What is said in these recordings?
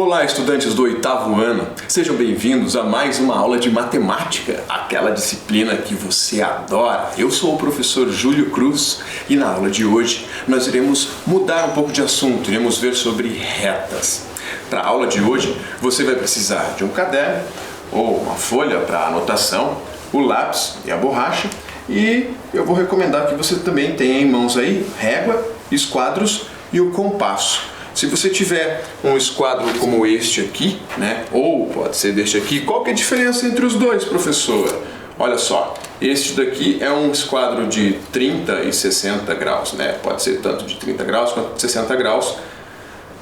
Olá, estudantes do 8º ano, sejam bem-vindos a mais uma aula de matemática, aquela disciplina que você adora. Eu sou o professor Júlio Cruz e na aula de hoje nós iremos mudar um pouco de assunto, iremos ver sobre retas. Para a aula de hoje você vai precisar de um caderno ou uma folha para anotação, o lápis e a borracha, e eu vou recomendar que você também tenha em mãos aí régua, esquadros e o compasso. Se você tiver um esquadro como este aqui, né, ou pode ser deste aqui, qual que é a diferença entre os dois, professor? Olha só, este daqui é um esquadro de 30 e 60 graus, né? Pode ser tanto de 30 graus quanto de 60 graus.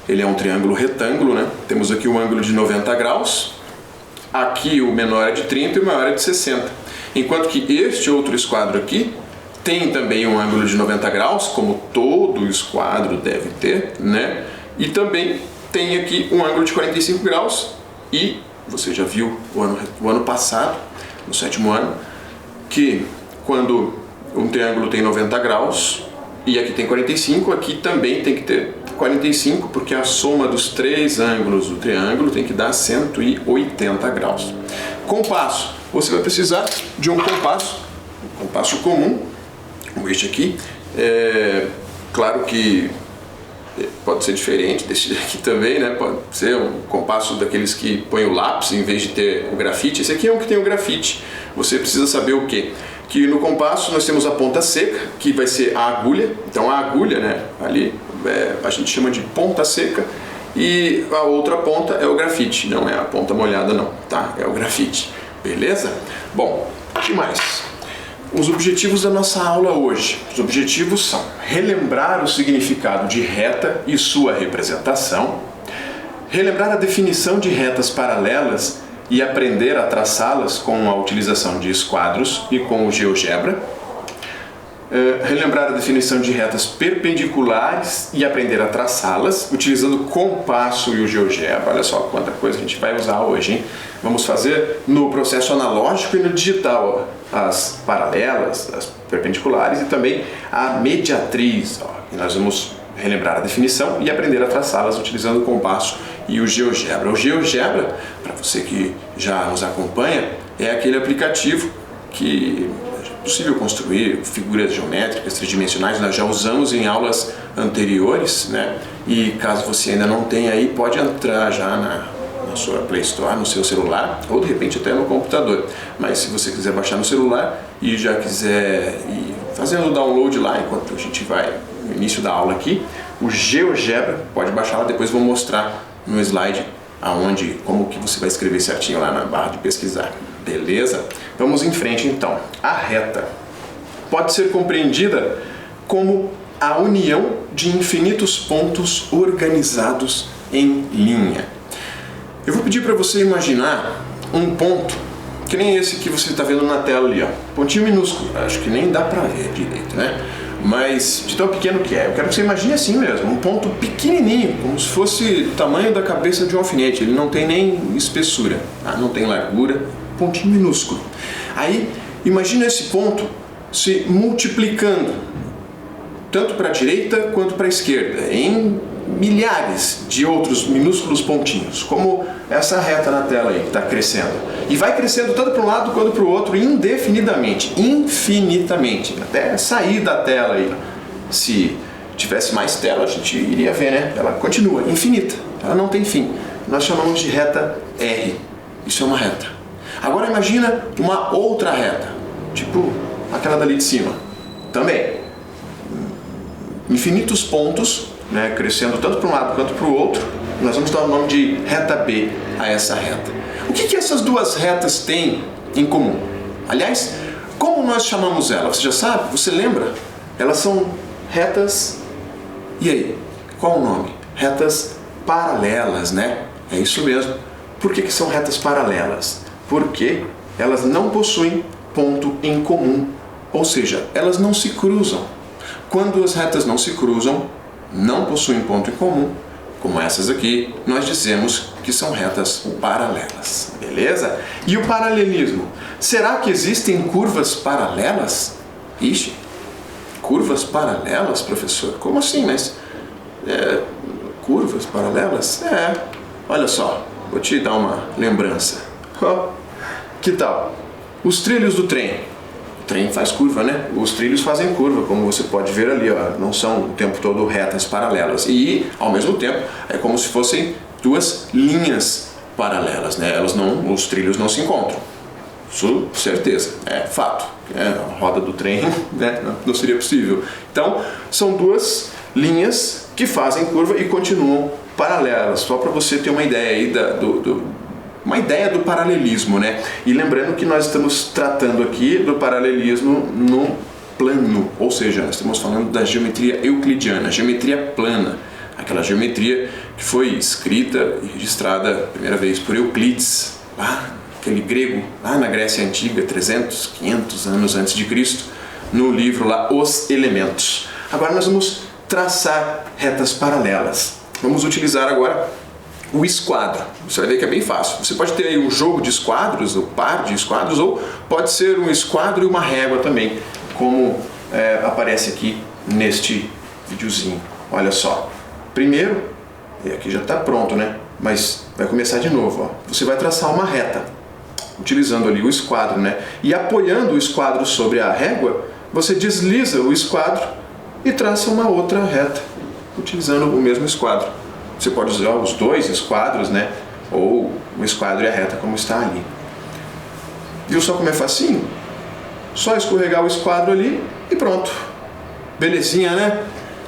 Ele é um triângulo retângulo, né? Temos aqui um ângulo de 90 graus. Aqui o menor é de 30 e o maior é de 60. Enquanto que este outro esquadro aqui tem também um ângulo de 90 graus, como todo esquadro deve ter, né? E também tem aqui um ângulo de 45 graus e você já viu o ano passado, no 7º ano, que quando um triângulo tem 90 graus e aqui tem 45, aqui também tem que ter 45, porque a soma dos três ângulos do triângulo tem que dar 180 graus. Compasso. Você vai precisar de um compasso comum, como este aqui. Claro que pode ser diferente desse aqui também, né? Pode ser um compasso daqueles que põe o lápis em vez de ter o grafite. Esse aqui é um que tem o grafite. Você precisa saber o quê? Que no compasso nós temos a ponta seca, que vai ser a agulha. Então a agulha, né, ali a gente chama de ponta seca, e a outra ponta é o grafite. Não é a ponta molhada não, tá? É o grafite. Beleza? Bom, o que mais? Os objetivos da nossa aula hoje. Os objetivos são relembrar o significado de reta e sua representação, relembrar a definição de retas paralelas e aprender a traçá-las com a utilização de esquadros e com o GeoGebra, relembrar a definição de retas perpendiculares e aprender a traçá-las utilizando o compasso e o GeoGebra. Olha só quanta coisa a gente vai usar hoje, hein? Vamos fazer no processo analógico e no digital as paralelas, as perpendiculares e também a mediatriz. E nós vamos relembrar a definição e aprender a traçá-las utilizando o compasso e o GeoGebra. O GeoGebra, para você que já nos acompanha, é aquele aplicativo que é possível construir figuras geométricas tridimensionais. Nós já usamos em aulas anteriores, né? E caso você ainda não tenha aí, pode entrar já na sua Play Store, no seu celular, ou de repente até no computador. Mas se você quiser baixar no celular e já quiser ir fazendo o download lá, enquanto a gente vai no início da aula aqui, o GeoGebra, pode baixar lá, depois vou mostrar no slide como que você vai escrever certinho lá na barra de pesquisar. Beleza? Vamos em frente então. A reta pode ser compreendida como a união de infinitos pontos organizados em linha. Eu vou pedir para você imaginar um ponto, que nem esse que você está vendo na tela ali, ó. Pontinho minúsculo, acho que nem dá para ver direito, né? Mas de tão pequeno que é, eu quero que você imagine assim mesmo, um ponto pequenininho, como se fosse o tamanho da cabeça de um alfinete. Ele não tem nem espessura, tá? Não tem largura, pontinho minúsculo. Aí, imagina esse ponto se multiplicando, tanto para a direita quanto para a esquerda, em milhares de outros minúsculos pontinhos, como essa reta na tela aí, que está crescendo. E vai crescendo tanto para um lado quanto para o outro, indefinidamente, infinitamente, até sair da tela aí. Se tivesse mais tela, a gente iria ver, né? Ela continua, infinita, ela não tem fim. Nós chamamos de reta R. Isso é uma reta. Agora imagina uma outra reta, tipo aquela dali de cima. Também. Infinitos pontos, né, crescendo tanto para um lado quanto para o outro. Nós vamos dar o nome de reta B a essa reta. O que essas duas retas têm em comum? Aliás, como nós chamamos elas? Você já sabe? Você lembra? Elas são retas... E aí? Qual o nome? Retas paralelas, né? É isso mesmo. Por que são retas paralelas? Porque elas não possuem ponto em comum. Ou seja, elas não se cruzam. Quando as retas não se cruzam, não possuem ponto em comum, como essas aqui, nós dizemos que são retas paralelas, beleza? E o paralelismo? Será que existem curvas paralelas? Ixi, curvas paralelas, professor? Como assim? Mas curvas paralelas? Olha só, vou te dar uma lembrança. Que tal? Os trilhos do trem. O trem faz curva, né? Os trilhos fazem curva, como você pode ver ali, ó. Não são o tempo todo retas paralelas. E, ao mesmo tempo, é como se fossem duas linhas paralelas, né? Os trilhos não se encontram. Isso, certeza, é fato. A roda do trem, né? Não seria possível. Então, são duas linhas que fazem curva e continuam paralelas. Só para você ter uma ideia aí uma ideia do paralelismo, né? E lembrando que nós estamos tratando aqui do paralelismo no plano, ou seja, nós estamos falando da geometria euclidiana, geometria plana, aquela geometria que foi escrita e registrada a primeira vez por Euclides, lá, aquele grego, lá na Grécia Antiga, 300, 500 anos antes de Cristo, no livro lá, Os Elementos. Agora nós vamos traçar retas paralelas. Vamos utilizar agora o esquadro. Você vai ver que é bem fácil. Você pode ter aí um jogo de esquadros, ou par de esquadros, ou pode ser um esquadro e uma régua também, como aparece aqui neste videozinho. Olha só. Primeiro, e aqui já está pronto, né? Mas vai começar de novo. Ó. Você vai traçar uma reta, utilizando ali o esquadro, né? E apoiando o esquadro sobre a régua, você desliza o esquadro e traça uma outra reta, utilizando o mesmo esquadro. Você pode usar os dois esquadros, né? Ou o esquadro e a reta como está ali. Viu só como é facinho? Só escorregar o esquadro ali e pronto. Belezinha, né?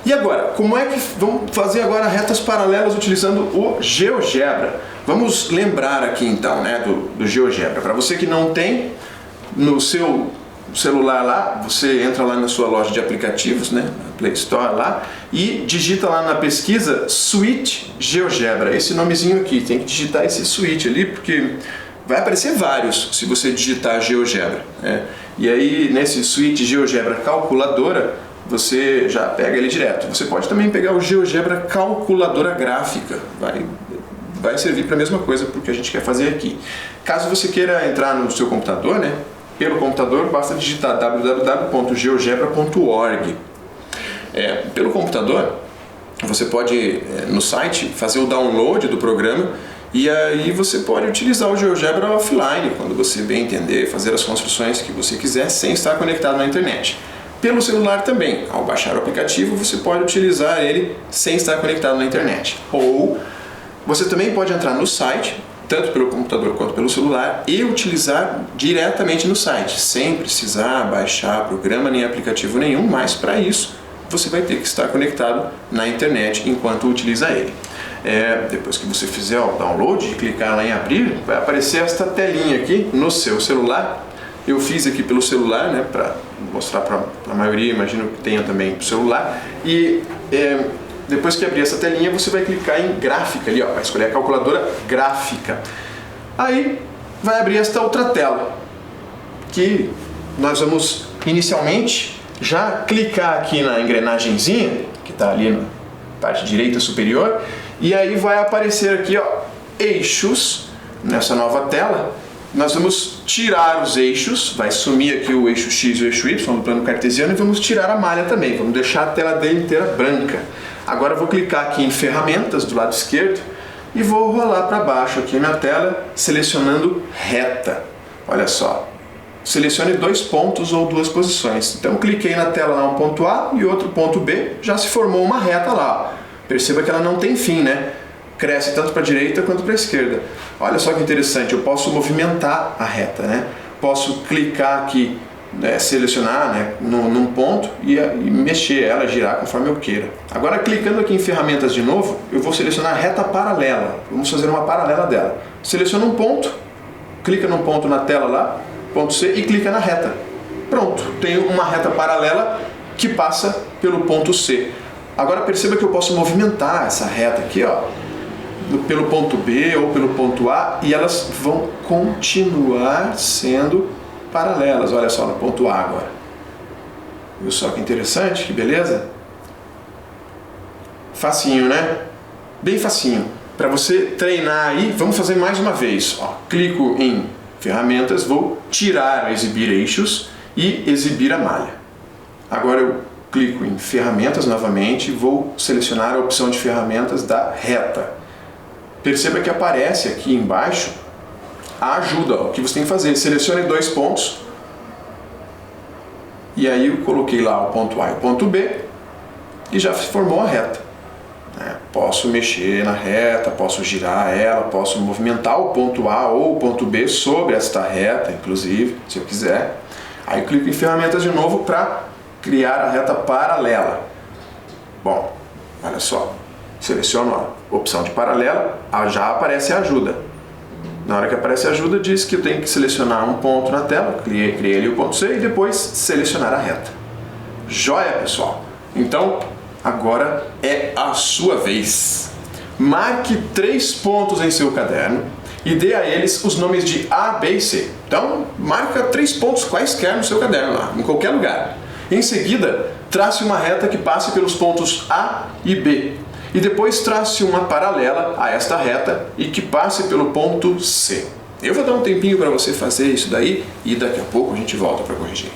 E agora, como é que vamos fazer agora retas paralelas utilizando o GeoGebra? Vamos lembrar aqui então, né, do GeoGebra. Para você que não tem, no seu celular lá, você entra lá na sua loja de aplicativos, né, na Play Store lá, e digita lá na pesquisa Suite GeoGebra, esse nomezinho aqui, tem que digitar esse Suite ali, porque vai aparecer vários se você digitar GeoGebra, né? E aí nesse Suite GeoGebra Calculadora, você já pega ele direto. Você pode também pegar o GeoGebra Calculadora Gráfica, vai servir para a mesma coisa porque a gente quer fazer aqui. Caso você queira entrar no seu computador, né, pelo computador, basta digitar www.geogebra.org. Pelo computador, você pode, no site, fazer o download do programa e aí você pode utilizar o GeoGebra offline, quando você bem entender, fazer as construções que você quiser sem estar conectado na internet. Pelo celular também, ao baixar o aplicativo, você pode utilizar ele sem estar conectado na internet. Ou você também pode entrar no site, tanto pelo computador quanto pelo celular, e utilizar diretamente no site, sem precisar baixar programa nem aplicativo nenhum, mas para isso você vai ter que estar conectado na internet enquanto utiliza ele. Depois que você fizer o download e clicar lá em abrir, vai aparecer esta telinha aqui no seu celular. Eu fiz aqui pelo celular, né, para mostrar para a maioria, imagino que tenha também para o celular. E depois que abrir essa telinha, você vai clicar em gráfica ali, ó, vai escolher a calculadora gráfica. Aí vai abrir esta outra tela, que nós vamos inicialmente já clicar aqui na engrenagenzinha, que está ali na parte direita superior, e aí vai aparecer aqui, ó, eixos, nessa nova tela. Nós vamos tirar os eixos, vai sumir aqui o eixo X e o eixo Y no plano cartesiano e vamos tirar a malha também, vamos deixar a tela dele inteira branca. Agora eu vou clicar aqui em ferramentas do lado esquerdo e vou rolar para baixo aqui na tela, selecionando reta. Olha só, selecione 2 pontos ou 2 posições. Então cliquei na tela lá, um ponto A e outro ponto B, já se formou uma reta lá. Perceba que ela não tem fim, né? Cresce tanto para a direita quanto para a esquerda. Olha só que interessante, eu posso movimentar a reta, né? Posso clicar aqui, selecionar, né, num ponto e mexer ela, girar conforme eu queira. Agora clicando aqui em ferramentas de novo, eu vou selecionar a reta paralela. Vamos fazer uma paralela dela. Seleciona um ponto, clica num ponto na tela lá, ponto C, e clica na reta. Pronto, tenho uma reta paralela que passa pelo ponto C. Agora perceba que eu posso movimentar essa reta aqui, ó, pelo ponto B ou pelo ponto A, e elas vão continuar sendo paralelas. Olha só, no ponto A agora. Viu só que interessante, que beleza? Facinho, né? Bem facinho. Para você treinar aí, vamos fazer mais uma vez. Ó, clico em ferramentas, vou tirar, exibir eixos e exibir a malha. Agora eu clico em ferramentas novamente, vou selecionar a opção de ferramentas da reta. perceba que aparece aqui embaixo a ajuda. Ó. O que você tem que fazer? Selecione 2 pontos. E aí eu coloquei lá o ponto A e o ponto B e já formou a reta. Posso mexer na reta, posso girar ela, posso movimentar o ponto A ou o ponto B sobre esta reta, inclusive, se eu quiser. Aí eu clico em ferramentas de novo para criar a reta paralela. Bom, olha só, seleciono a opção de paralela, já aparece a ajuda. Na hora que aparece a ajuda, diz que eu tenho que selecionar um ponto na tela, criei ali o ponto C e depois selecionar a reta. Joia, pessoal! Então, agora é a sua vez. Marque 3 pontos em seu caderno e dê a eles os nomes de A, B e C. Então, marca 3 pontos quaisquer no seu caderno lá, em qualquer lugar. Em seguida, trace uma reta que passe pelos pontos A e B. E depois trace uma paralela a esta reta e que passe pelo ponto C. Eu vou dar um tempinho para você fazer isso daí e daqui a pouco a gente volta para corrigir.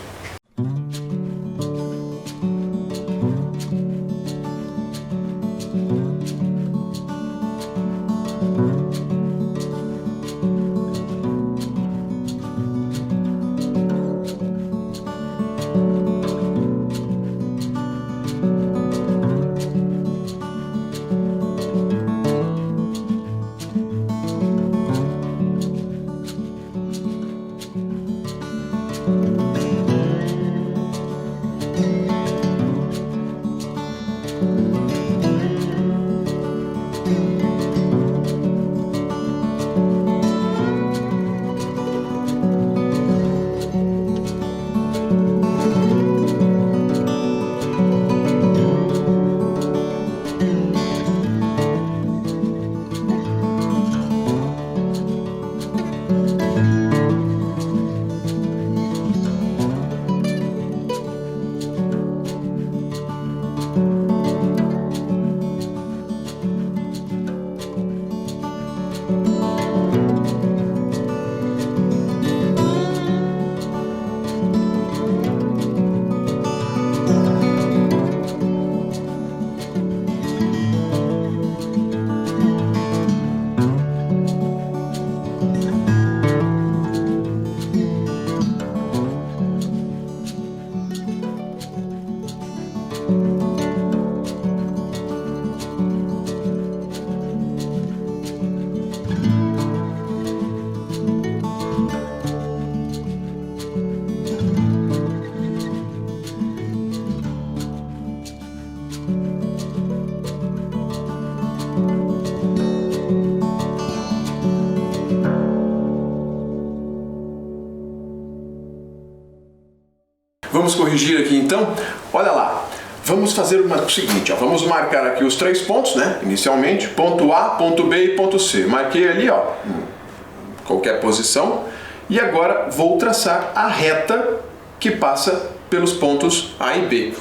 Vamos corrigir aqui então? Olha lá, vamos fazer o seguinte, ó, vamos marcar aqui os 3 pontos, né? Inicialmente, ponto A, ponto B e ponto C. Marquei ali, ó, em qualquer posição, e agora vou traçar a reta que passa pelos pontos A e B.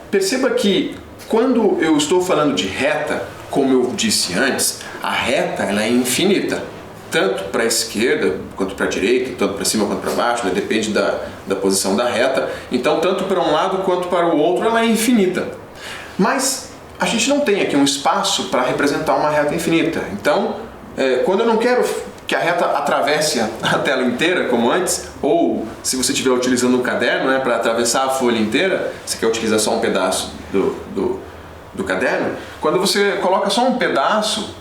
Perceba que quando eu estou falando de reta, como eu disse antes, a reta ela é infinita. Tanto para a esquerda, quanto para a direita, tanto para cima quanto para baixo, né? Depende da posição da reta. Então, tanto para um lado quanto para o outro, ela é infinita. Mas a gente não tem aqui um espaço para representar uma reta infinita. Então, quando eu não quero que a reta atravesse a tela inteira, como antes, ou se você estiver utilizando um caderno, né, para atravessar a folha inteira, você quer utilizar só um pedaço do caderno, quando você coloca só um pedaço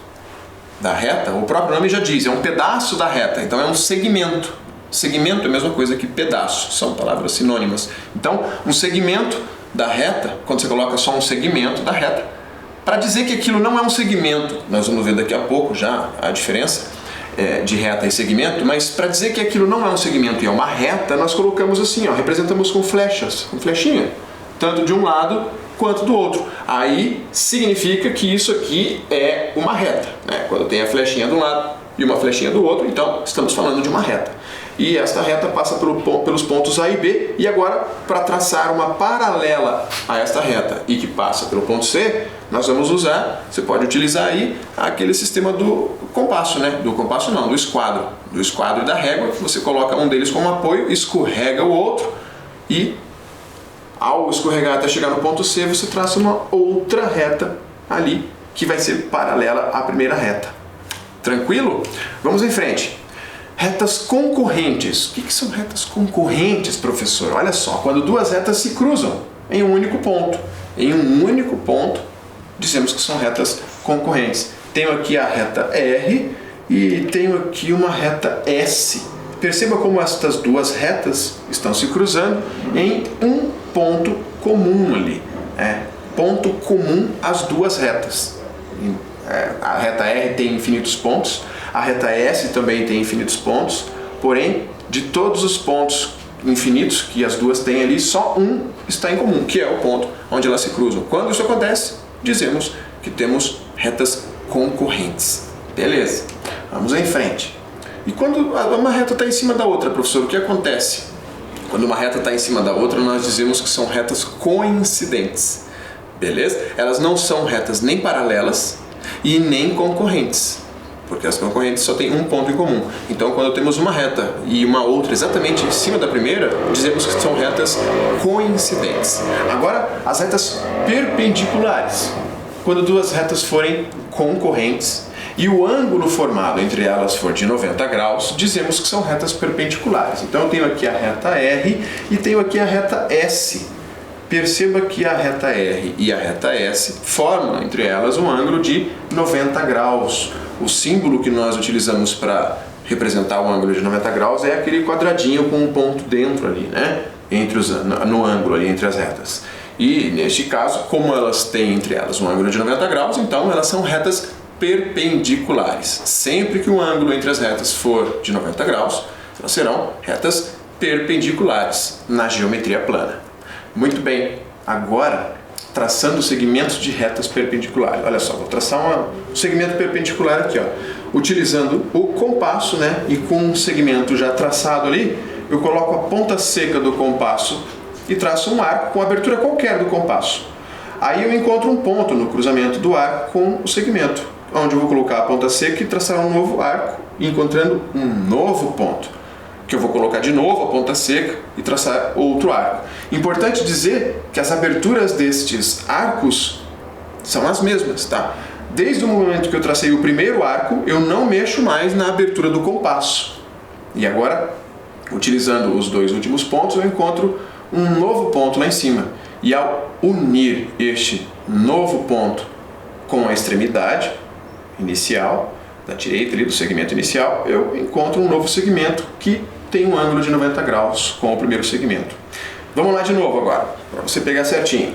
da reta, o próprio nome já diz, é um pedaço da reta, então é um segmento. Segmento é a mesma coisa que pedaço, são palavras sinônimas. Então, um segmento da reta, quando você coloca só um segmento da reta, para dizer que aquilo não é um segmento, nós vamos ver daqui a pouco já a diferença de reta e segmento, mas para dizer que aquilo não é um segmento e é uma reta, nós colocamos assim, ó, representamos com flechas, com flechinha, tanto de um lado quanto do outro. Aí significa que isso aqui é uma reta, né? Quando tem a flechinha de um lado e uma flechinha do outro, então estamos falando de uma reta. E esta reta passa pelos pontos A e B, e agora para traçar uma paralela a esta reta e que passa pelo ponto C, nós vamos usar, você pode utilizar aí aquele sistema do compasso, né? Do compasso não, do esquadro. Do esquadro e da régua, você coloca um deles como apoio, escorrega o outro e ao escorregar até chegar no ponto C, você traça uma outra reta ali, que vai ser paralela à primeira reta. Tranquilo? Vamos em frente. Retas concorrentes. O que são retas concorrentes, professor? Olha só, quando duas retas se cruzam em um único ponto. Em um único ponto, dizemos que são retas concorrentes. Tenho aqui a reta R e tenho aqui uma reta S. Perceba como estas duas retas estão se cruzando em um ponto comum ali. Ponto comum às duas retas. A reta R tem infinitos pontos, a reta S também tem infinitos pontos, porém, de todos os pontos infinitos que as duas têm ali, só um está em comum, que é o ponto onde elas se cruzam. Quando isso acontece, dizemos que temos retas concorrentes. Beleza, vamos em frente. E quando uma reta está em cima da outra, professor, o que acontece? Quando uma reta está em cima da outra, nós dizemos que são retas coincidentes. Beleza? Elas não são retas nem paralelas e nem concorrentes, porque as concorrentes só têm um ponto em comum. Então, quando temos uma reta e uma outra exatamente em cima da primeira, dizemos que são retas coincidentes. Agora, as retas perpendiculares. Quando duas retas forem concorrentes e o ângulo formado entre elas for de 90 graus, dizemos que são retas perpendiculares. Então, eu tenho aqui a reta R e tenho aqui a reta S. Perceba que a reta R e a reta S formam entre elas um ângulo de 90 graus. O símbolo que nós utilizamos para representar o ângulo de 90 graus é aquele quadradinho com um ponto dentro ali, né? No ângulo ali entre as retas. E neste caso, como elas têm entre elas um ângulo de 90 graus, então elas são retas perpendiculares. Sempre que o ângulo entre as retas for de 90 graus, elas serão retas perpendiculares na geometria plana. Muito bem, agora traçando segmentos de retas perpendiculares. Olha só, vou traçar um segmento perpendicular aqui, ó, utilizando o compasso, né? E com um segmento já traçado ali, eu coloco a ponta seca do compasso e traço um arco com a abertura qualquer do compasso. Aí eu encontro um ponto no cruzamento do arco com o segmento, onde eu vou colocar a ponta seca e traçar um novo arco, encontrando um novo ponto, que eu vou colocar de novo a ponta seca e traçar outro arco. Importante dizer que as aberturas destes arcos são as mesmas, tá? Desde o momento que eu tracei o primeiro arco, eu não mexo mais na abertura do compasso. E agora, utilizando os dois últimos pontos, eu encontro um novo ponto lá em cima. E ao unir este novo ponto com a extremidade inicial, da direita ali do segmento inicial, eu encontro um novo segmento que tem um ângulo de 90 graus com o primeiro segmento. Vamos lá de novo agora, para você pegar certinho.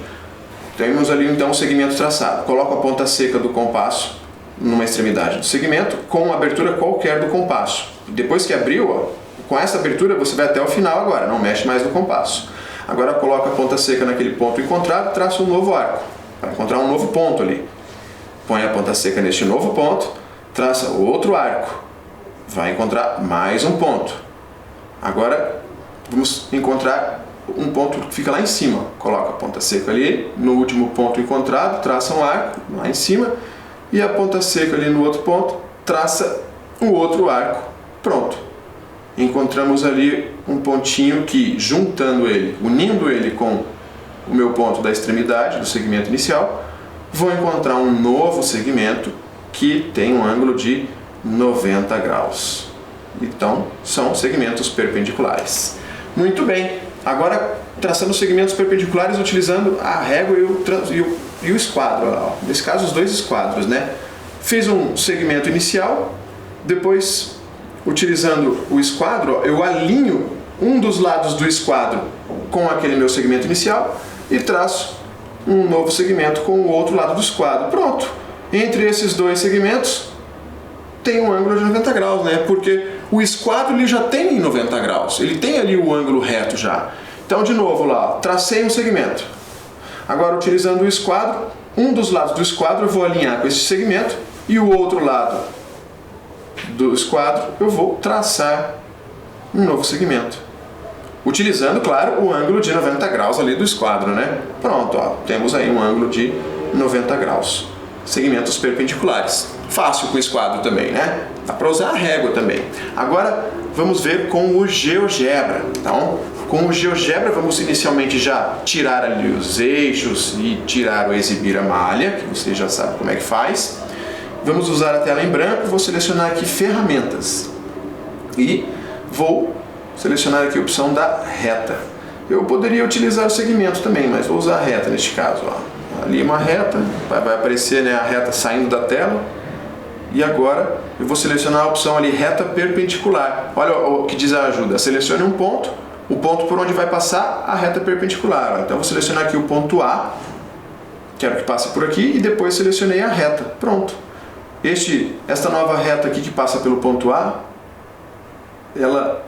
Temos ali então o segmento traçado. Coloco a ponta seca do compasso numa extremidade do segmento com uma abertura qualquer do compasso. Depois que abriu, ó, com essa abertura você vai até o final agora, não mexe mais no compasso. Agora coloco a ponta seca naquele ponto encontrado, traço um novo arco, para encontrar um novo ponto ali. Põe a ponta seca neste novo ponto, traça outro arco, vai encontrar mais um ponto. Agora vamos encontrar um ponto que fica lá em cima. Coloca a ponta seca ali no último ponto encontrado, traça um arco lá em cima e a ponta seca ali no outro ponto, traça o outro arco. Pronto. Encontramos ali um pontinho que, juntando ele, unindo ele com o meu ponto da extremidade do segmento inicial, vou encontrar um novo segmento que tem um ângulo de 90 graus. Então, são segmentos perpendiculares. Muito bem. Agora, traçando segmentos perpendiculares utilizando a régua e o esquadro. Ó. Nesse caso, os dois esquadros, né? Fiz um segmento inicial, depois, utilizando o esquadro, eu alinho um dos lados do esquadro com aquele meu segmento inicial e traço um novo segmento com o outro lado do esquadro. Pronto! Entre esses dois segmentos tem um ângulo de 90 graus, né? Porque o esquadro ele já tem 90 graus, ele tem ali o ângulo reto já. Então, de novo lá, tracei um segmento. Agora, utilizando o esquadro, um dos lados do esquadro eu vou alinhar com esse segmento e o outro lado do esquadro eu vou traçar um novo segmento. Utilizando, claro, o ângulo de 90 graus ali do esquadro, né? Pronto, ó, temos aí um ângulo de 90 graus. Segmentos perpendiculares. Fácil com o esquadro também, né? Dá para usar a régua também. Agora, vamos ver com o GeoGebra. Então, com o GeoGebra, vamos inicialmente já tirar ali os eixos e tirar ou exibir a malha, que você já sabe como é que faz. Vamos usar a tela em branco, vou selecionar aqui ferramentas e vou selecionar aqui a opção da reta. Eu poderia utilizar o segmento também, mas vou usar a reta neste caso. Ó. Ali uma reta, vai aparecer, né, a reta saindo da tela. E agora eu vou selecionar a opção ali, reta perpendicular. Olha o que diz a ajuda, selecione um ponto, o ponto por onde vai passar a reta perpendicular. Então eu vou selecionar aqui o ponto A, quero que passe por aqui, e depois selecionei a reta. Pronto. Esta nova reta aqui que passa pelo ponto A, ela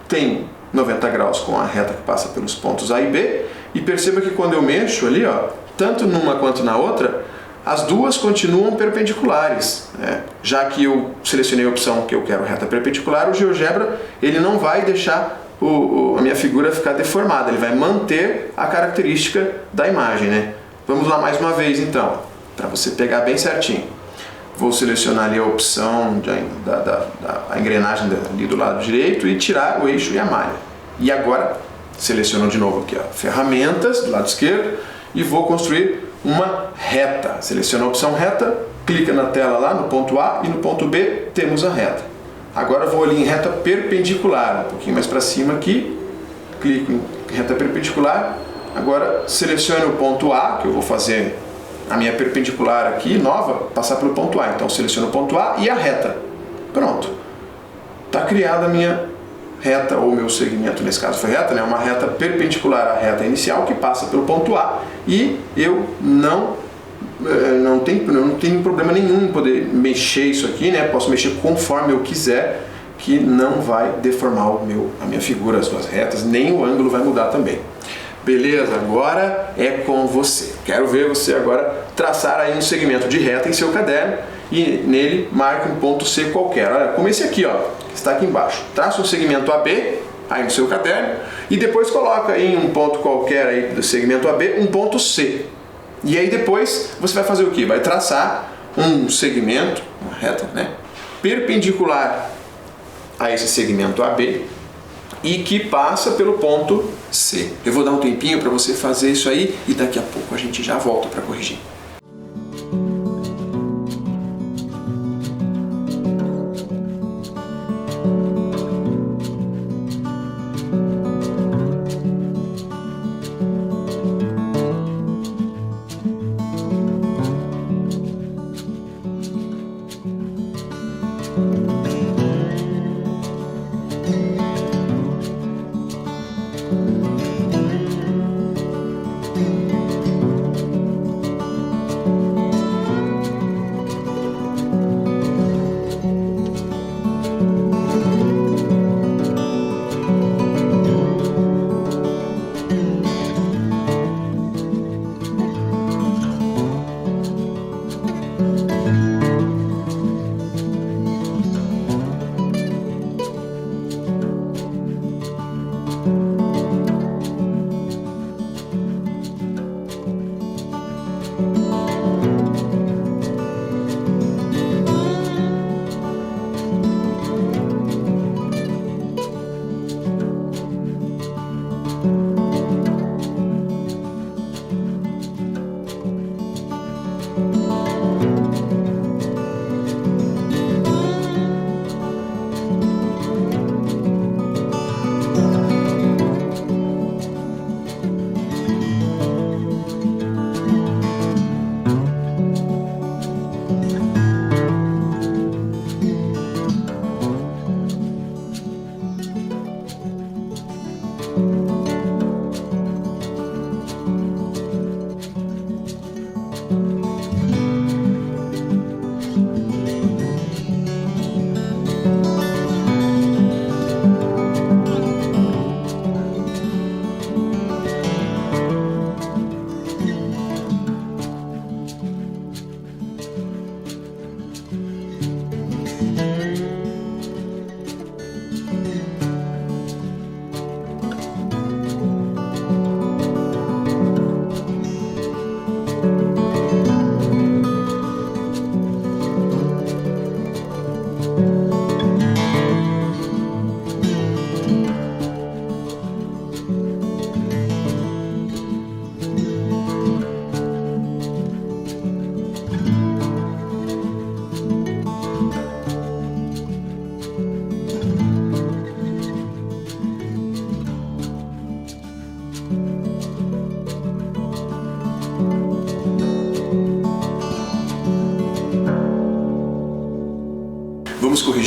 tem 90 graus com a reta que passa pelos pontos A e B, e perceba que quando eu mexo ali, ó, tanto numa quanto na outra, as duas continuam perpendiculares, né? Já que eu selecionei a opção que eu quero reta perpendicular, o GeoGebra ele não vai deixar a minha figura ficar deformada, ele vai manter a característica da imagem, né? Vamos lá mais uma vez então, para você pegar bem certinho. Vou selecionar ali a opção da engrenagem ali do lado direito e tirar o eixo e a malha. E agora, seleciono de novo aqui, ó, ferramentas do lado esquerdo e vou construir uma reta. Seleciona a opção reta, clica na tela lá no ponto A e no ponto B temos a reta. Agora vou ali em reta perpendicular, um pouquinho mais para cima aqui, clico em reta perpendicular. Agora seleciono o ponto A, que eu vou fazer a minha perpendicular aqui, nova, passar pelo ponto A. Então seleciono o ponto A e a reta. Pronto. Está criada a minha reta, ou meu segmento, nesse caso foi reta, né? Uma reta perpendicular à reta inicial que passa pelo ponto A e eu não tenho problema nenhum em poder mexer isso aqui, né? Posso mexer conforme eu quiser, que não vai deformar a minha figura, as duas retas, nem o ângulo vai mudar também. Beleza, agora é com você. Quero ver você agora traçar aí um segmento de reta em seu caderno e nele marque um ponto C qualquer. Olha, como esse aqui, ó, que está aqui embaixo. Traça um segmento AB aí no seu caderno e depois coloca aí em um ponto qualquer aí do segmento AB um ponto C. E aí depois você vai fazer o quê? Vai traçar um segmento, uma reta, né, perpendicular a esse segmento AB e que passa pelo ponto C. Eu vou dar um tempinho para você fazer isso aí e daqui a pouco a gente já volta para corrigir.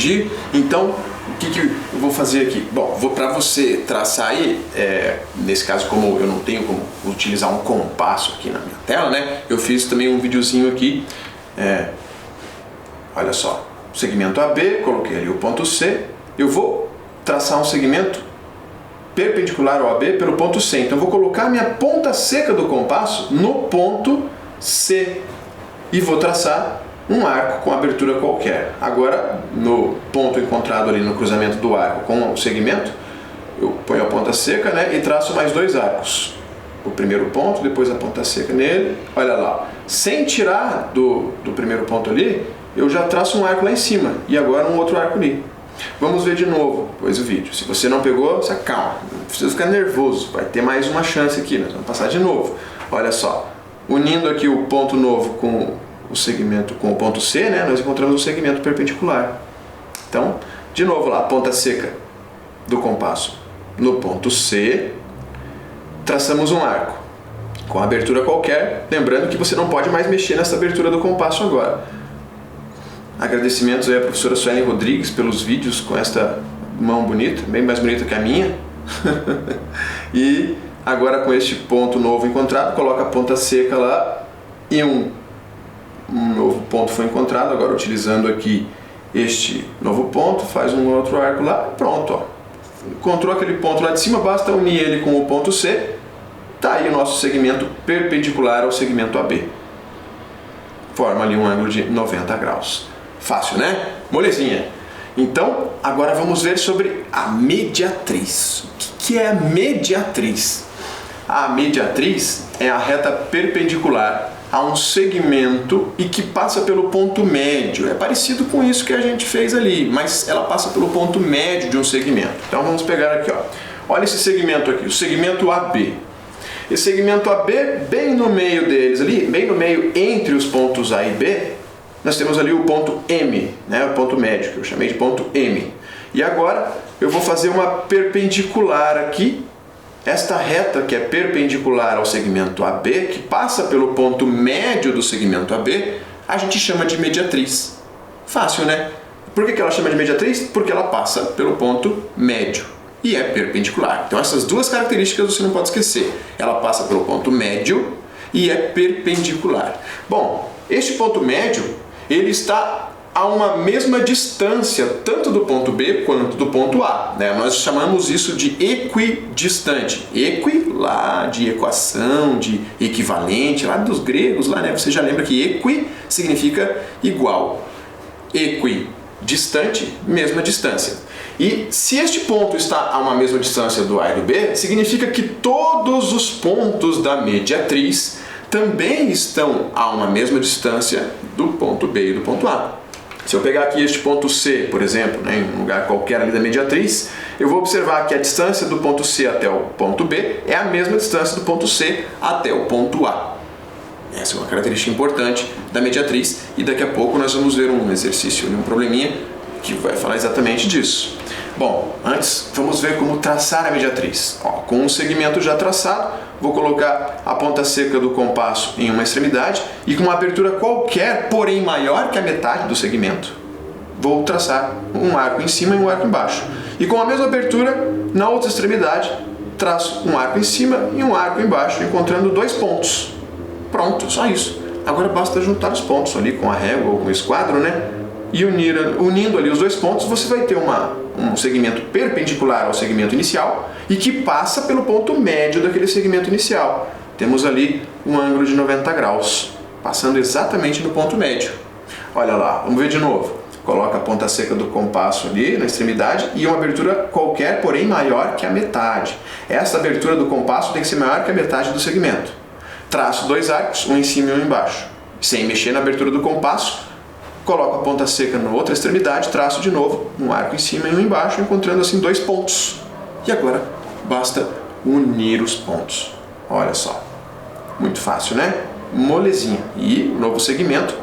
corrigir. Então, o que eu vou fazer aqui? Bom, para você traçar aí, nesse caso, como eu não tenho como utilizar um compasso aqui na minha tela, né? Eu fiz também um videozinho aqui, olha só, segmento AB, coloquei ali o ponto C, eu vou traçar um segmento perpendicular ao AB pelo ponto C, então eu vou colocar a minha ponta seca do compasso no ponto C e vou traçar um arco com abertura qualquer. Agora, no ponto encontrado ali no cruzamento do arco com o segmento, eu ponho a ponta seca, né, e traço mais dois arcos. O primeiro ponto, depois a ponta seca nele, olha lá. Sem tirar do primeiro ponto ali, eu já traço um arco lá em cima e agora um outro arco ali. Vamos ver de novo depois do vídeo. Se você não pegou, se acalma, não precisa ficar nervoso, vai ter mais uma chance aqui, nós vamos passar de novo. Olha só, unindo aqui o ponto novo com o segmento, com o ponto C, né, nós encontramos um segmento perpendicular. Então, de novo lá, ponta seca do compasso no ponto C, traçamos um arco com abertura qualquer, lembrando que você não pode mais mexer nessa abertura do compasso agora. Agradecimentos aí à professora Suelen Rodrigues pelos vídeos com esta mão bonita, bem mais bonita que a minha. E agora com este ponto novo encontrado, coloca a ponta seca lá e um novo ponto foi encontrado. Agora utilizando aqui este novo ponto, faz um outro arco lá, pronto, ó. Encontrou aquele ponto lá de cima, basta unir ele com o ponto C, tá aí o nosso segmento perpendicular ao segmento AB. Forma ali um ângulo de 90 graus. Fácil, né? Molezinha. Então, agora vamos ver sobre a mediatriz. O que é a mediatriz? A mediatriz é a reta perpendicular a um segmento e que passa pelo ponto médio. É parecido com isso que a gente fez ali, mas ela passa pelo ponto médio de um segmento. Então vamos pegar aqui, ó. Olha esse segmento aqui, o segmento AB. Esse segmento AB, bem no meio deles ali, bem no meio entre os pontos A e B, nós temos ali o ponto M, né, o ponto médio, que eu chamei de ponto M. E agora eu vou fazer uma perpendicular aqui. Esta reta que é perpendicular ao segmento AB, que passa pelo ponto médio do segmento AB, a gente chama de mediatriz. Fácil, né? Por que ela chama de mediatriz? Porque ela passa pelo ponto médio e é perpendicular. Então essas duas características você não pode esquecer. Ela passa pelo ponto médio e é perpendicular. Bom, este ponto médio, ele está a uma mesma distância, tanto do ponto B quanto do ponto A, né? Nós chamamos isso de equidistante. Equi, lá de equação, de equivalente, lá dos gregos, lá, né? Você já lembra que equi significa igual. Equidistante, mesma distância. E se este ponto está a uma mesma distância do A e do B, significa que todos os pontos da mediatriz também estão a uma mesma distância do ponto B e do ponto A. Se eu pegar aqui este ponto C, por exemplo, né, em um lugar qualquer ali da mediatriz, eu vou observar que a distância do ponto C até o ponto B é a mesma distância do ponto C até o ponto A. Essa é uma característica importante da mediatriz e daqui a pouco nós vamos ver um exercício, um probleminha que vai falar exatamente disso. Bom, antes vamos ver como traçar a mediatriz. Ó, com um segmento já traçado, vou colocar a ponta seca do compasso em uma extremidade e com uma abertura qualquer, porém maior que a metade do segmento, vou traçar um arco em cima e um arco embaixo. E com a mesma abertura, na outra extremidade, traço um arco em cima e um arco embaixo, encontrando dois pontos. Pronto, só isso. Agora basta juntar os pontos ali com a régua ou com o esquadro, né? E unindo ali os dois pontos, você vai ter um segmento perpendicular ao segmento inicial e que passa pelo ponto médio daquele segmento inicial. Temos ali um ângulo de 90 graus, passando exatamente no ponto médio. Olha lá, vamos ver de novo. Coloca a ponta seca do compasso ali na extremidade e uma abertura qualquer, porém maior que a metade. Essa abertura do compasso tem que ser maior que a metade do segmento. Traço dois arcos, um em cima e um embaixo. Sem mexer na abertura do compasso, coloco a ponta seca na outra extremidade, traço de novo um arco em cima e um embaixo, encontrando assim dois pontos. E agora basta unir os pontos. Olha só, muito fácil, né? Molezinha. E o novo segmento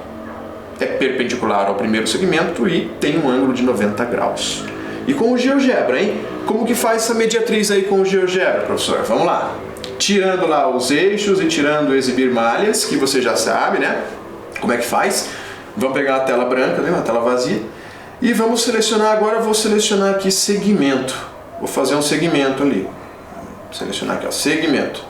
é perpendicular ao primeiro segmento e tem um ângulo de 90 graus. E com o GeoGebra, hein? Como que faz essa mediatriz aí com o GeoGebra, professor? Vamos lá. Tirando lá os eixos e tirando exibir malhas, que você já sabe, né? Como é que faz? Vamos pegar a tela branca, né? Uma tela vazia. E vamos selecionar agora, vou selecionar aqui segmento. Vou fazer um segmento ali. Vou selecionar aqui, ó, segmento.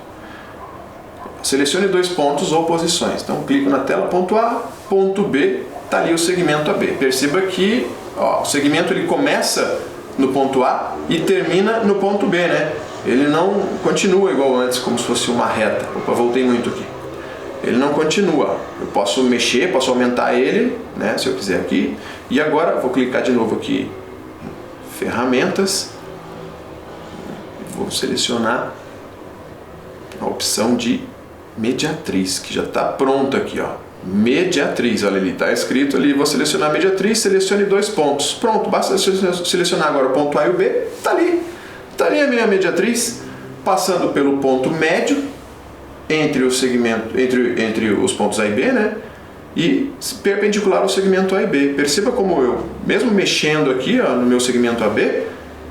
Selecione 2 pontos ou posições. Então clico na tela, ponto A, ponto B, está ali o segmento AB. Perceba que ó, o segmento ele começa no ponto A e termina no ponto B, né? Ele não continua igual antes, como se fosse uma reta. Opa, voltei muito aqui. Ele não continua. Eu posso mexer, posso aumentar ele, né, se eu quiser aqui. E agora vou clicar de novo aqui em ferramentas. Vou selecionar a opção de mediatriz, que já está pronta aqui, ó. Mediatriz, olha ali, está escrito ali, vou selecionar mediatriz, selecione 2 pontos. Pronto, basta selecionar agora o ponto A e o B, está ali. Está ali a minha mediatriz, passando pelo ponto médio, entre o segmento, entre os pontos A e B, né? E perpendicular ao segmento A e B. Perceba como eu, mesmo mexendo aqui, ó, no meu segmento AB,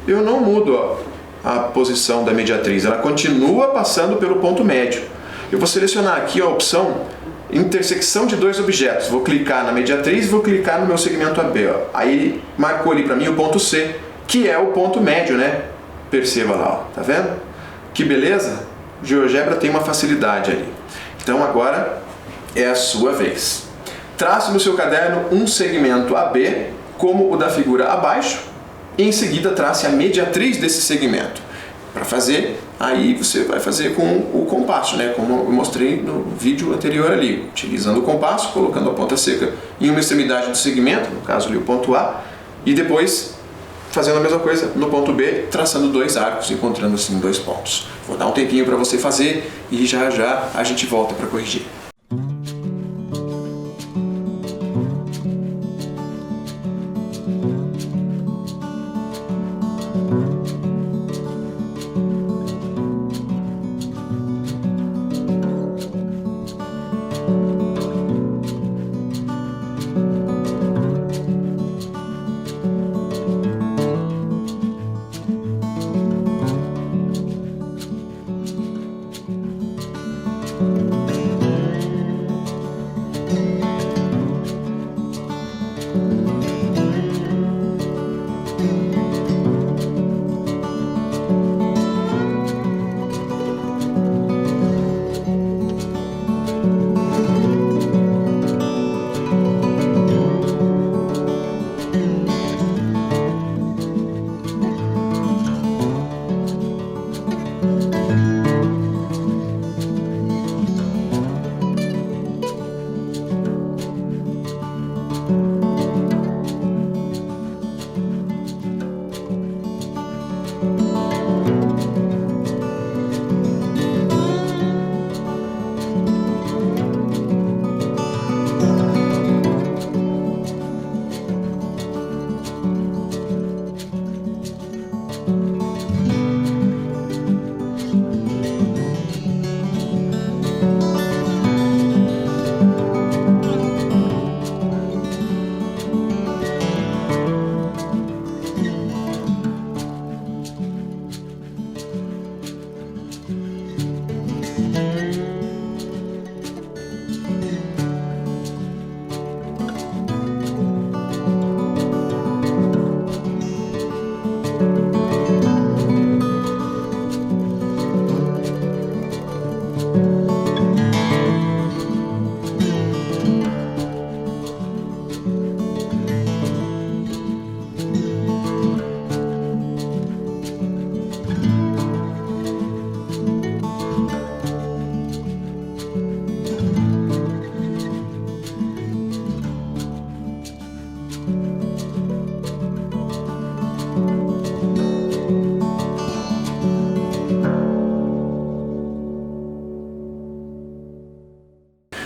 eu não mudo, ó, a posição da mediatriz, ela continua passando pelo ponto médio. Eu vou selecionar aqui a opção intersecção de 2 objetos. Vou clicar na mediatriz e vou clicar no meu segmento AB. Ó. Aí marcou ali para mim o ponto C, que é o ponto médio, né? Perceba lá, ó. Tá vendo? Que beleza? O GeoGebra tem uma facilidade ali. Então agora é a sua vez. Trace no seu caderno um segmento AB como o da figura abaixo e em seguida trace a mediatriz desse segmento. Para fazer, aí você vai fazer com o compasso, né? Como eu mostrei no vídeo anterior ali, utilizando o compasso, colocando a ponta seca em uma extremidade do segmento, no caso ali o ponto A, e depois fazendo a mesma coisa no ponto B, traçando 2 arcos, encontrando assim 2 pontos. Vou dar um tempinho para você fazer e já já a gente volta para corrigir.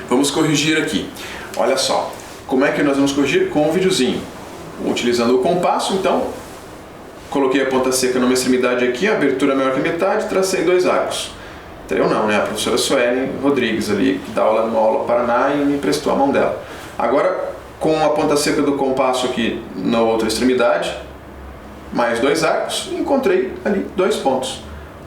Vamos corrigir aqui. Olha só, como é que nós vamos corrigir? Com um videozinho. Utilizando o compasso, então, coloquei a ponta seca numa extremidade aqui, a abertura maior que a metade, tracei 2 arcos. Então eu não, né? A professora Suelen Rodrigues ali, que dá aula no Aula Paraná e me emprestou a mão dela. Agora, com a ponta seca do compasso aqui na outra extremidade, mais 2 arcos, encontrei ali 2 pontos.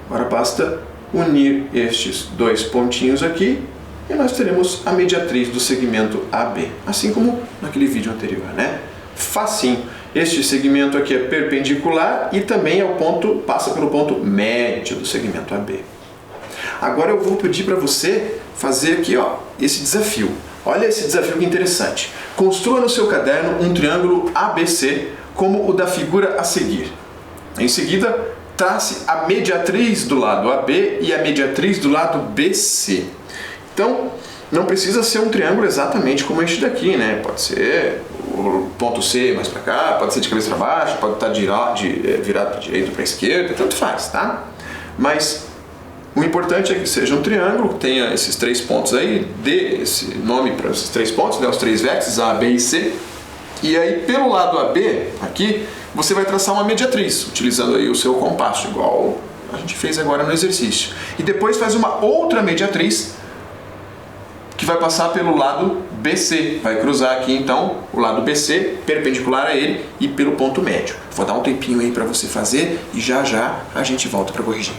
Agora basta unir estes 2 pontinhos aqui e nós teremos a mediatriz do segmento AB, assim como naquele vídeo anterior, né? Facinho. Este segmento aqui é perpendicular e também é o ponto, passa pelo ponto médio do segmento AB. Agora eu vou pedir para você fazer aqui, ó, esse desafio. Olha esse desafio que interessante. Construa no seu caderno um triângulo ABC como o da figura a seguir. Em seguida, trace a mediatriz do lado AB e a mediatriz do lado BC. Então, não precisa ser um triângulo exatamente como este daqui, né? Pode ser o ponto C mais para cá, pode ser de cabeça para baixo, pode estar virado para direita ou para esquerda, tanto faz, tá? Mas o importante é que seja um triângulo, que tenha esses 3 pontos aí, dê esse nome para esses 3 pontos, né? Os 3 vértices, A, B e C. E aí, pelo lado AB, aqui, você vai traçar uma mediatriz, utilizando aí o seu compasso, igual a gente fez agora no exercício. E depois faz uma outra mediatriz, que vai passar pelo lado BC. Vai cruzar aqui, então, o lado BC, perpendicular a ele, e pelo ponto médio. Vou dar um tempinho aí para você fazer, e já já a gente volta para corrigir.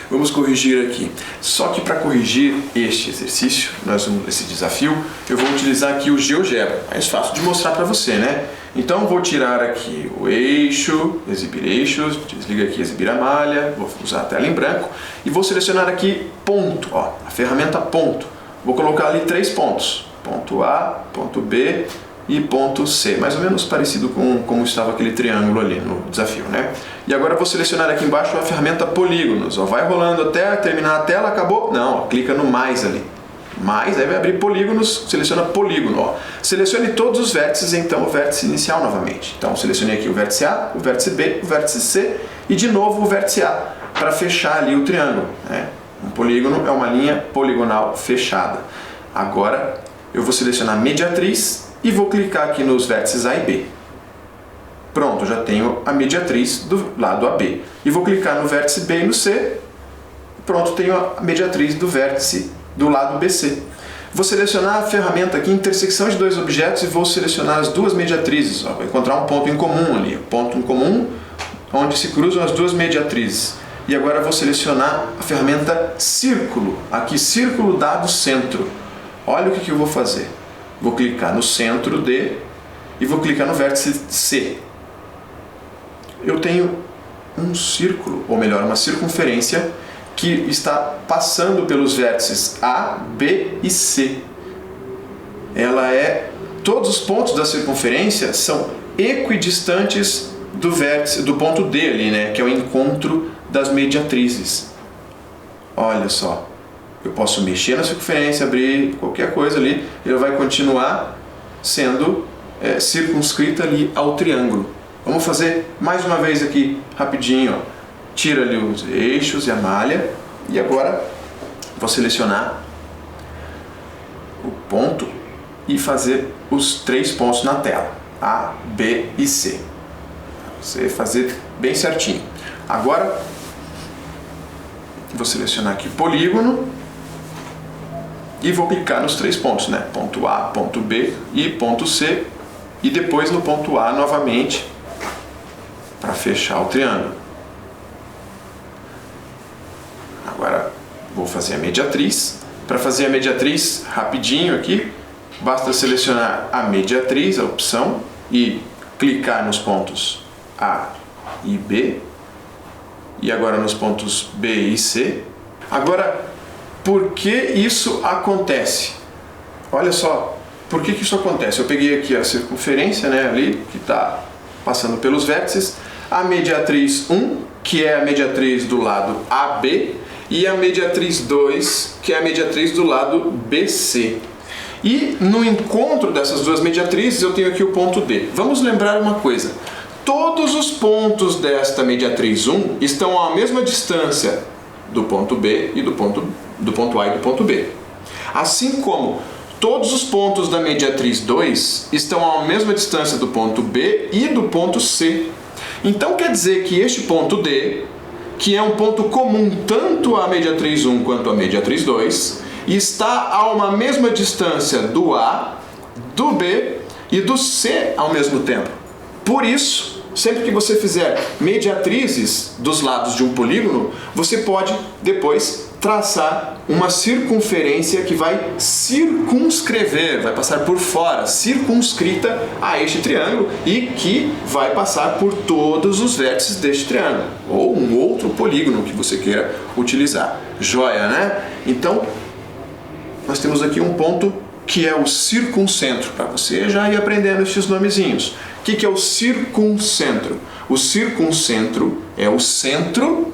Vamos corrigir aqui. Só que para corrigir este exercício, esse desafio, eu vou utilizar aqui o GeoGebra. Mais fácil de mostrar para você, né? Então vou tirar aqui o eixo, exibir eixos, desliga aqui exibir a malha, vou usar a tela em branco e vou selecionar aqui ponto, ó, a ferramenta ponto. Vou colocar ali 3 pontos, ponto A, ponto B e ponto C, mais ou menos parecido com como estava aquele triângulo ali no desafio, né? E agora vou selecionar aqui embaixo a ferramenta polígonos, ó, vai rolando até terminar a tela, acabou? Não, ó, clica no mais ali. Mais, aí vai abrir polígonos, seleciona polígono, ó. Selecione todos os vértices, então o vértice inicial novamente. Então selecionei aqui o vértice A, o vértice B, o vértice C e de novo o vértice A, para fechar ali o triângulo, né? Um polígono é uma linha poligonal fechada. Agora eu vou selecionar mediatriz e vou clicar aqui nos vértices A e B. Pronto, já tenho a mediatriz do lado AB. E vou clicar no vértice B e no C. Pronto, tenho a mediatriz do vértice do lado BC. Vou selecionar a ferramenta aqui, intersecção de dois objetos, e vou selecionar as duas mediatrizes. Vou encontrar um ponto em comum ali, ponto em comum onde se cruzam as duas mediatrizes. E agora vou selecionar a ferramenta círculo, aqui círculo dado centro. Olha o que eu vou fazer. Vou clicar no centro D e vou clicar no vértice C. Eu tenho um círculo, ou melhor, uma circunferência que está passando pelos vértices A, B e C. Todos os pontos da circunferência são equidistantes do vértice, do ponto D ali, né, que é o encontro das mediatrizes. Olha só, eu posso mexer na circunferência, abrir qualquer coisa ali, ele vai continuar sendo circunscrita ali ao triângulo. Vamos fazer mais uma vez aqui, rapidinho, ó. Tira ali os eixos e a malha, e agora vou selecionar o ponto e fazer os 3 pontos na tela, A, B e C. Você fazer bem certinho. Agora vou selecionar aqui polígono e vou clicar nos 3 pontos, né? Ponto A, ponto B e ponto C, e depois no ponto A novamente para fechar o triângulo. Agora vou fazer a mediatriz. Para fazer a mediatriz rapidinho aqui, basta selecionar a mediatriz, a opção, e clicar nos pontos A e B, e agora nos pontos B e C. Agora, por que isso acontece? Olha só, por que isso acontece? Eu peguei aqui a circunferência, né, ali, que está passando pelos vértices, a mediatriz 1, que é a mediatriz do lado AB, e a mediatriz 2, que é a mediatriz do lado BC. E no encontro dessas duas mediatrizes eu tenho aqui o ponto D. Vamos lembrar uma coisa. Todos os pontos desta mediatriz 1 estão à mesma distância do ponto B e do ponto A e do ponto B. Assim como todos os pontos da mediatriz 2 estão à mesma distância do ponto B e do ponto C. Então quer dizer que este ponto D, que é um ponto comum tanto à mediatriz 1 quanto à mediatriz 2, está a uma mesma distância do A, do B e do C ao mesmo tempo. Por isso, sempre que você fizer mediatrizes dos lados de um polígono, você pode depois traçar uma circunferência que vai circunscrever, vai passar por fora, circunscrita a este triângulo, e que vai passar por todos os vértices deste triângulo, ou um outro polígono que você queira utilizar. Joia, né? Então, nós temos aqui um ponto que é o circuncentro, para você já ir aprendendo esses nomezinhos. O que é o circuncentro? O circuncentro é o centro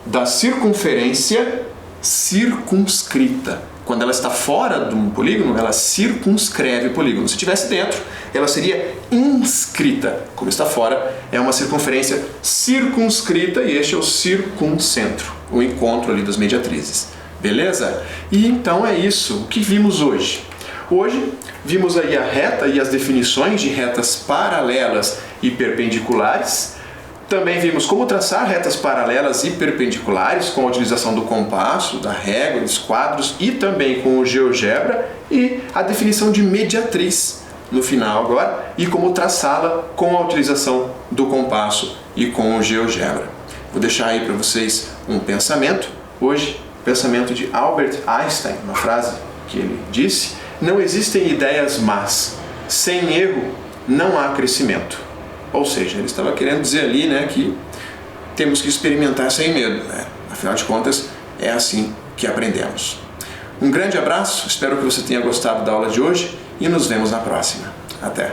da circunferência circunscrita. Quando ela está fora de um polígono, ela circunscreve o polígono. Se estivesse dentro, ela seria inscrita. Como está fora, é uma circunferência circunscrita, e este é o circuncentro, o encontro ali das mediatrizes. Beleza? E então é isso. O que vimos hoje? Hoje vimos aí a reta e as definições de retas paralelas e perpendiculares. Também vimos como traçar retas paralelas e perpendiculares com a utilização do compasso, da régua, dos quadros e também com o GeoGebra, e a definição de mediatriz no final agora, e como traçá-la com a utilização do compasso e com o GeoGebra. Vou deixar aí para vocês um pensamento. Hoje, pensamento de Albert Einstein, uma frase que ele disse: não existem ideias más, sem erro não há crescimento. Ou seja, ele estava querendo dizer ali, né, que temos que experimentar sem medo, né? Afinal de contas, é assim que aprendemos. Um grande abraço, espero que você tenha gostado da aula de hoje e nos vemos na próxima. Até!